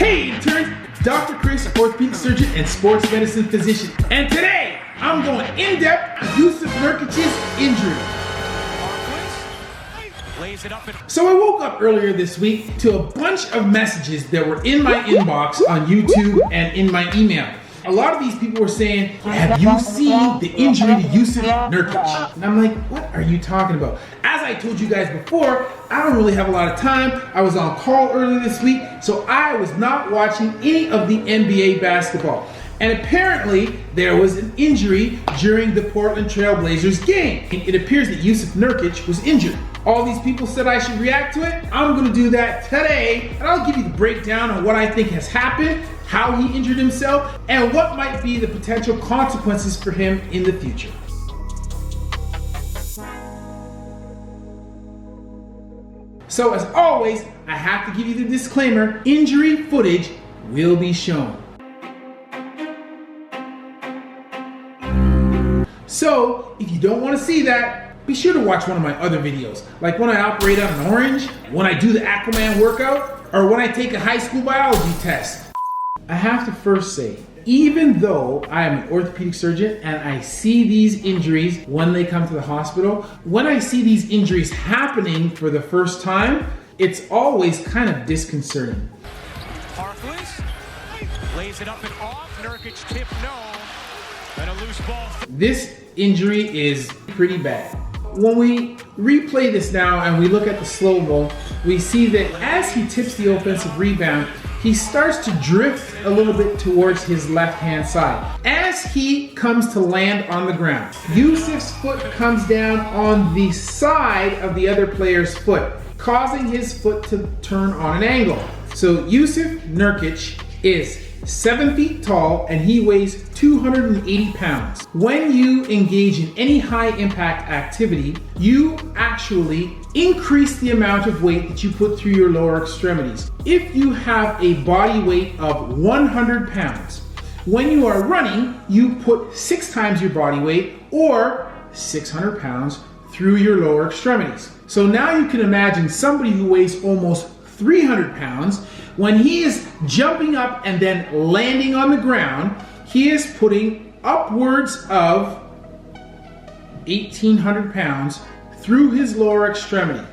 Hey interns, Dr. Chris, orthopedic surgeon and sports medicine physician. And today, I'm going in-depth on Jusuf Nurkic's injury. So I woke up earlier this week to a bunch of messages that were in my inbox on YouTube and in my email. A lot of these people were saying, have you seen the injury to Jusuf Nurkic? And I'm like, what are you talking about? As I told you guys before, I don't really have a lot of time. I was on call earlier this week, so I was not watching any of the NBA basketball. And apparently, there was an injury during the Portland Trail Blazers game. It appears that Jusuf Nurkic was injured. All these people said I should react to it. I'm gonna do that today, and I'll give you the breakdown on what I think has happened, how he injured himself, and what might be the potential consequences for him in the future. So as always, I have to give you the disclaimer, injury footage will be shown. So if you don't want to see that, be sure to watch one of my other videos, like when I operate on an orange, when I do the Aquaman workout, or when I take a high school biology test. I have to first say, even though I am an orthopedic surgeon and I see these injuries when they come to the hospital, when I see these injuries happening for the first time, it's always kind of disconcerting. Lays it up and off, Nurkic tip no, and a loose ball. This injury is pretty bad. When we replay this now and we look at the slow-mo, we see that as he tips the offensive rebound, he starts to drift a little bit towards his left-hand side. As he comes to land on the ground, Jusuf's foot comes down on the side of the other player's foot, causing his foot to turn on an angle. So Jusuf Nurkic is 7 feet tall and he weighs 280 pounds. When you engage in any high impact activity, you actually increase the amount of weight that you put through your lower extremities. If you have a body weight of 100 pounds, when you are running, you put 6 times your body weight or 600 pounds through your lower extremities. So now you can imagine somebody who weighs almost 300 pounds, when he is jumping up and then landing on the ground, he is putting upwards of 1,800 pounds through his lower extremity.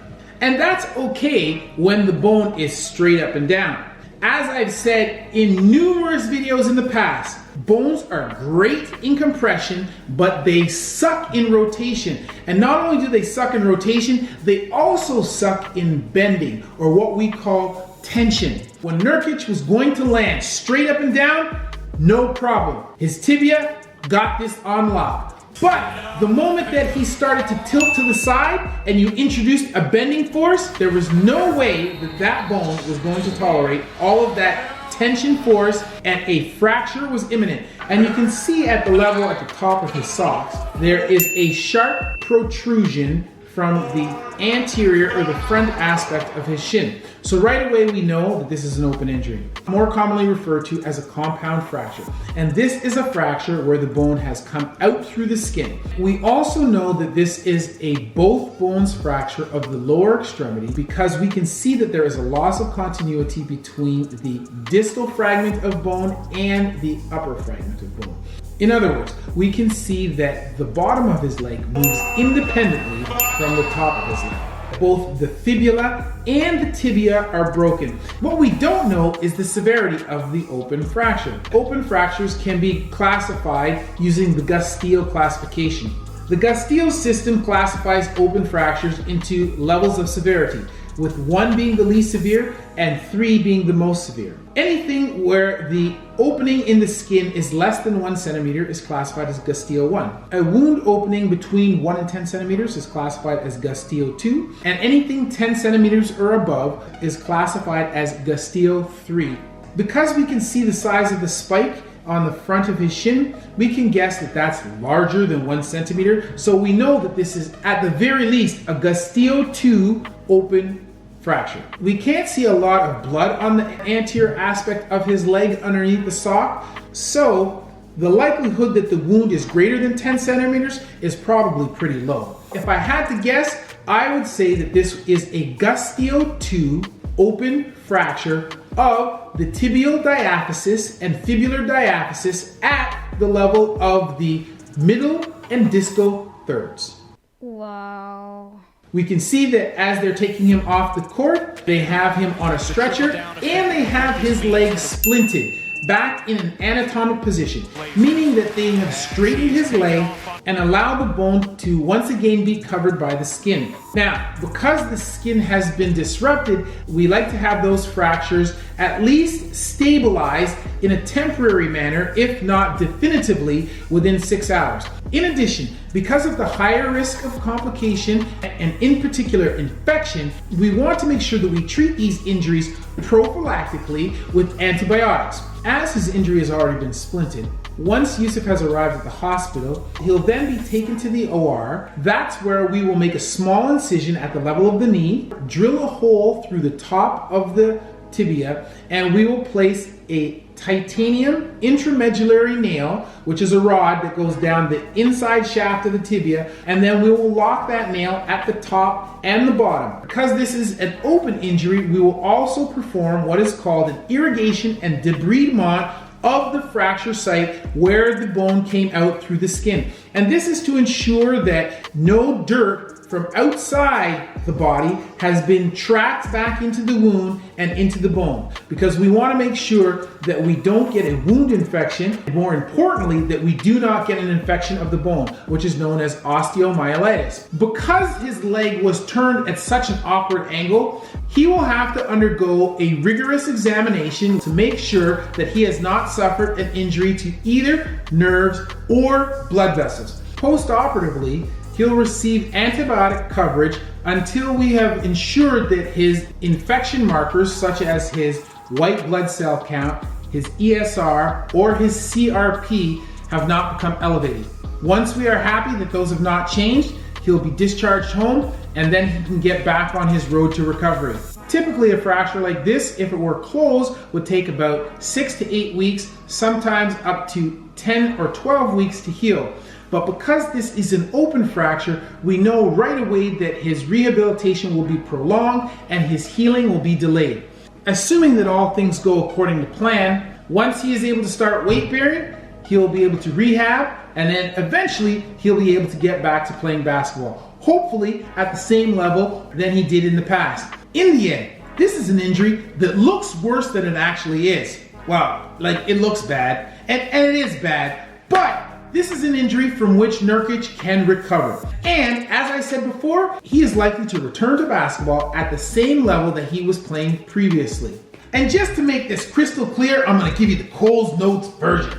And that's okay when the bone is straight up and down. As I've said in numerous videos in the past, bones are great in compression, but they suck in rotation. And not only do they suck in rotation, they also suck in bending, or what we call tension. When Nurkic was going to land straight up and down, no problem. His tibia got this on lock. But the moment that he started to tilt to the side and you introduced a bending force, there was no way that that bone was going to tolerate all of that tension force, and a fracture was imminent. And you can see at the level at the top of his socks, there is a sharp protrusion from the anterior or the front aspect of his shin. So right away we know that this is an open injury, more commonly referred to as a compound fracture. And this is a fracture where the bone has come out through the skin. We also know that this is a both bones fracture of the lower extremity because we can see that there is a loss of continuity between the distal fragment of bone and the upper fragment of bone. In other words, we can see that the bottom of his leg moves independently from the top of his leg. Both the fibula and the tibia are broken. What we don't know is the severity of the open fracture. Open fractures can be classified using the Gustilo classification. The Gustilo system classifies open fractures into levels of severity, with 1 being the least severe and 3 being the most severe. Anything where the opening in the skin is less than 1 centimeter is classified as Gustilo 1. A wound opening between 1 and 10 centimeters is classified as Gustilo 2, and anything 10 centimeters or above is classified as Gustilo 3. Because we can see the size of the spike on the front of his shin, we can guess that that's larger than 1 centimeter, so we know that this is at the very least a Gustilo 2 open fracture. We can't see a lot of blood on the anterior aspect of his leg underneath the sock, so the likelihood that the wound is greater than 10 centimeters is probably pretty low. If I had to guess, I would say that this is a Gustilo 2 open fracture of the tibial diaphysis and fibular diaphysis at the level of the middle and distal thirds. Wow. We can see that as they're taking him off the court, they have him on a stretcher and they have his legs splinted back in an anatomic position, meaning that they have straightened his leg and allow the bone to once again be covered by the skin. Now, because the skin has been disrupted, we like to have those fractures at least stabilized in a temporary manner, if not definitively, within 6 hours. In addition, because of the higher risk of complication and in particular infection, we want to make sure that we treat these injuries prophylactically with antibiotics. As his injury has already been splinted, once Yusuf has arrived at the hospital, he'll then be taken to the OR. That's where we will make a small incision at the level of the knee, drill a hole through the top of the tibia, and we will place a titanium intramedullary nail, which is a rod that goes down the inside shaft of the tibia, and then we will lock that nail at the top and the bottom. Because this is an open injury, we will also perform what is called an irrigation and debridement of the fracture site where the bone came out through the skin. And this is to ensure that no dirt from outside the body has been tracked back into the wound and into the bone, because we want to make sure that we don't get a wound infection, more importantly that we do not get an infection of the bone, which is known as osteomyelitis. Because his leg was turned at such an awkward angle, he will have to undergo a rigorous examination to make sure that he has not suffered an injury to either nerves or blood vessels. Post-operatively, he'll receive antibiotic coverage until we have ensured that his infection markers, such as his white blood cell count, his ESR, or his CRP, have not become elevated. Once we are happy that those have not changed, he'll be discharged home, and then he can get back on his road to recovery. Typically, a fracture like this, if it were closed, would take about 6 to 8 weeks, sometimes up to 10 or 12 weeks to heal. But because this is an open fracture, we know right away that his rehabilitation will be prolonged and his healing will be delayed. Assuming that all things go according to plan, once he is able to start weight bearing, he'll be able to rehab, and then eventually he'll be able to get back to playing basketball, hopefully at the same level than he did in the past. In the end, this is an injury that looks worse than it actually is. Wow, like it looks bad, and it is bad, but this is an injury from which Nurkic can recover. And as I said before, he is likely to return to basketball at the same level that he was playing previously. And just to make this crystal clear, I'm gonna give you the Cole's Notes version.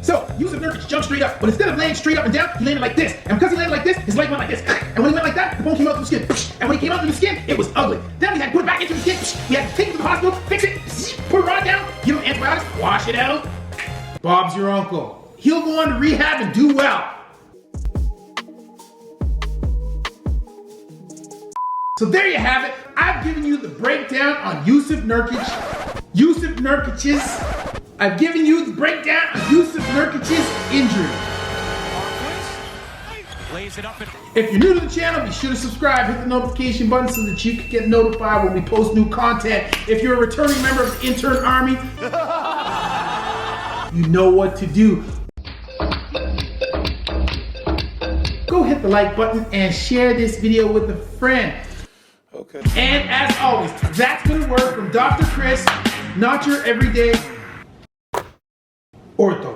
So, Yusuf Nurkic jumped straight up, but instead of laying straight up and down, he landed like this. And because he landed like this, his leg went like this. And when he went like that, the bone came out through the skin. And when he came out through the skin, it was ugly. Then we had to put it back into the skin. We had to take it to the hospital, fix it, put a rod down, give him antibiotics, wash it out. Bob's your uncle. He'll go on to rehab and do well. So there you have it. I've given you the breakdown on Yusuf Nurkic. I've given you the breakdown on Yusuf Nurkic's injury. If you're new to the channel, be sure to subscribe, hit the notification button so that you can get notified when we post new content. If you're a returning member of the intern army, you know what to do. Go hit the like button and share this video with a friend. Okay. And as always, that's gonna work from Dr. Chris, not your everyday ortho.